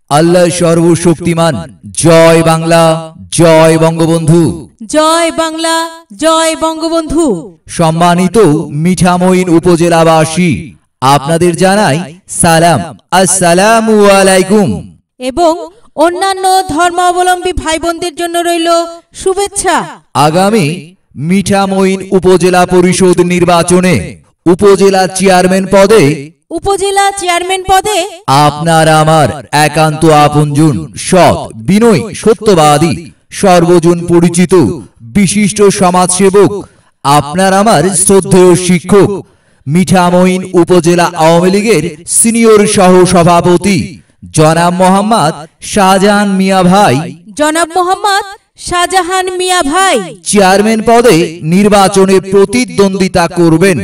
আল্লাহ সর্বশক্তিমান। জয় বাংলা, জয় বঙ্গবন্ধু। জয় বাংলা, জয় বঙ্গবন্ধু। সম্মানিত মিঠামইন উপজেলাবাসী, আপনাদের জানাই সালাম, আসসালামু আলাইকুম। এবং অন্যান্য ধর্মাবলম্বী ভাই বোনদের জন্য রইল শুভেচ্ছা। আগামী মিঠামইন উপজেলা পরিষদ নির্বাচনে উপজেলা চেয়ারম্যান পদে আপনার আমার একান্ত আপনজন, সৎ, বিনয়ী, সত্যবাদী, সর্বজন পরিচিত বিশিষ্ট সমাজসেবক, আপনার আমার শ্রদ্ধেয় শিক্ষক, মিঠামইন উপজেলা আওয়ামী লীগের সিনিয়র সহ সভাপতি জনাব মোহাম্মদ শাহজাহান মিয়া ভাই চেয়ারম্যান পদে নির্বাচনে প্রতিদ্বন্দ্বিতা করবেন।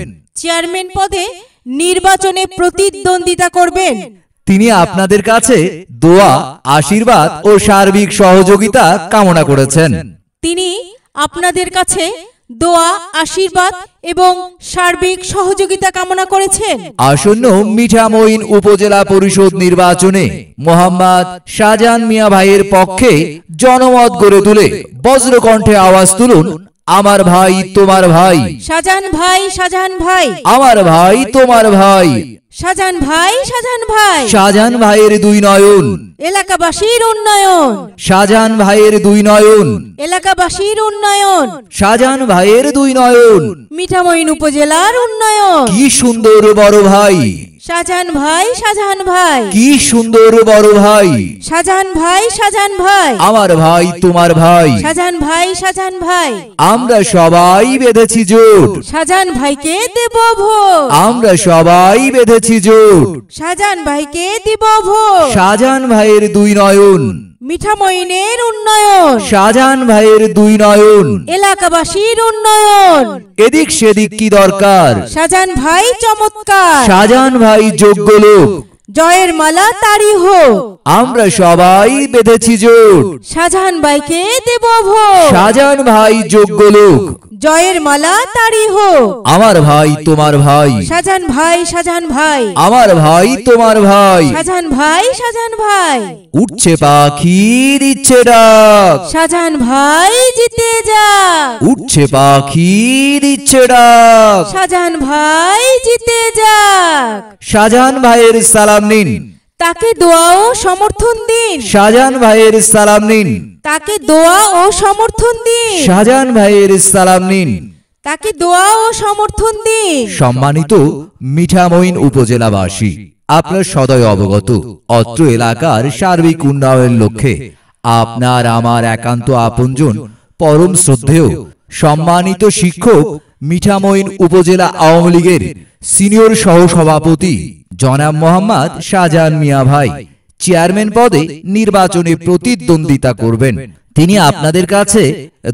তিনি আপনাদের কাছে দোয়া, আশীর্বাদ ও সার্বিক সহযোগিতা কামনা করেছেন। আসন্ন মিঠামইন উপজেলা পরিষদ নির্বাচনে মোহাম্মদ শাহজাহান মিয়া ভাইয়ের পক্ষে জনমত গড়ে তুলে বজ্রকণ্ঠে আওয়াজ তুলুন, আমার ভাই তোমার ভাই, শাহজাহান ভাই, আমার ভাই তোমার ভাই, শাহজাহান ভাই, শাহজাহান ভাইয়ের দুই নয়ন, এলাকাবাসীর উন্নয়ন, শাহজাহান ভাইয়ের দুই নয়ন, এলাকাবাসীর উন্নয়ন, শাহজাহান ভাইয়ের দুই নয়ন, মিঠামইন উপজেলার উন্নয়ন। কি সুন্দর বড় ভাই, শাহজাহান ভাই, কি সুন্দর বড় ভাই, শাহজাহান ভাই, আমার ভাই তোমার ভাই, শাহজাহান ভাই, আমরা সবাই বেঁধেছি জোট, শাহজাহান ভাইকে দেব ভোট, আমরা সবাই বেঁধেছি জোট, শাহজাহান ভাইকে দিব ভোট। শাহজাহান ভাইয়ের দুই নয়ন, মিঠামইনের উন্নয়ন, শাহজাহান ভাইয়ের দুই নয়ন, এলাকাবাসীর উন্নয়ন। এদিক সেদিক কি দরকার, শাহজাহান ভাই চমৎকার, শাহজাহান ভাই যোগ্য লোক, জয়ের মালা তারি হোক, আমরা সবাই বেঁধেছি জোট, শাহজাহান ভাইকে দেব ভোট, শাহজাহান ভাই যোগ্য লোক, জয়ের মালা তারি হোক, আমার ভাই তোমার ভাই, শাহজাহান ভাই, আমার ভাই তোমার ভাই, শাহজাহান ভাই, উঠছে পাখি দিচ্ছে ডাক, শাহজাহান ভাই জিতে যাক, উঠছে পাখি দিচ্ছে ডাক, শাহজাহান ভাই জিতে যাক। শাহজাহান ভাইয়ের সালাম নিন, তাকে দোয়া ও সমর্থন দিন, শাহজাহান ভাইয়ের সালাম নিন, তাকে দোয়া ও সমর্থন দিন, শাহজাহান ভাইয়ের সালাম নিন, তাকে দোয়া ও সমর্থন দিন। সম্মানিত মিঠামইন উপজেলাবাসী, আপনার সদয় অবগত অত্র এলাকার সার্বিক উন্নয়নের লক্ষ্যে আপনার আমার একান্ত আপনজন, পরম শ্রদ্ধেয় সম্মানিত শিক্ষক, মিঠামইন উপজেলা আওয়ামী লীগের সিনিয়র সহ সভাপতি জনাব মোহাম্মদ শাহজাহান মিয়া ভাই চেয়ারম্যান পদে নির্বাচনে প্রতিদ্বন্দ্বিতা করবেন। তিনি আপনাদের কাছে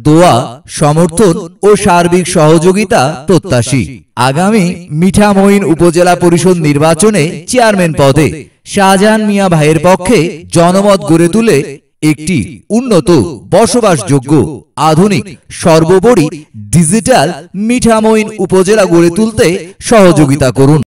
দোয়া, সমর্থন ও সার্বিক সহযোগিতা প্রত্যাশী। আগামী মিঠামইন উপজেলা পরিষদ নির্বাচনে চেয়ারম্যান পদে শাহজাহান মিয়া ভাইয়ের পক্ষে জনমত গড়ে তুলে একটি উন্নত, বসবাসযোগ্য, আধুনিক, সর্বোপরি ডিজিটাল মিঠামইন উপজেলা গড়ে তুলতে সহযোগিতা করুন।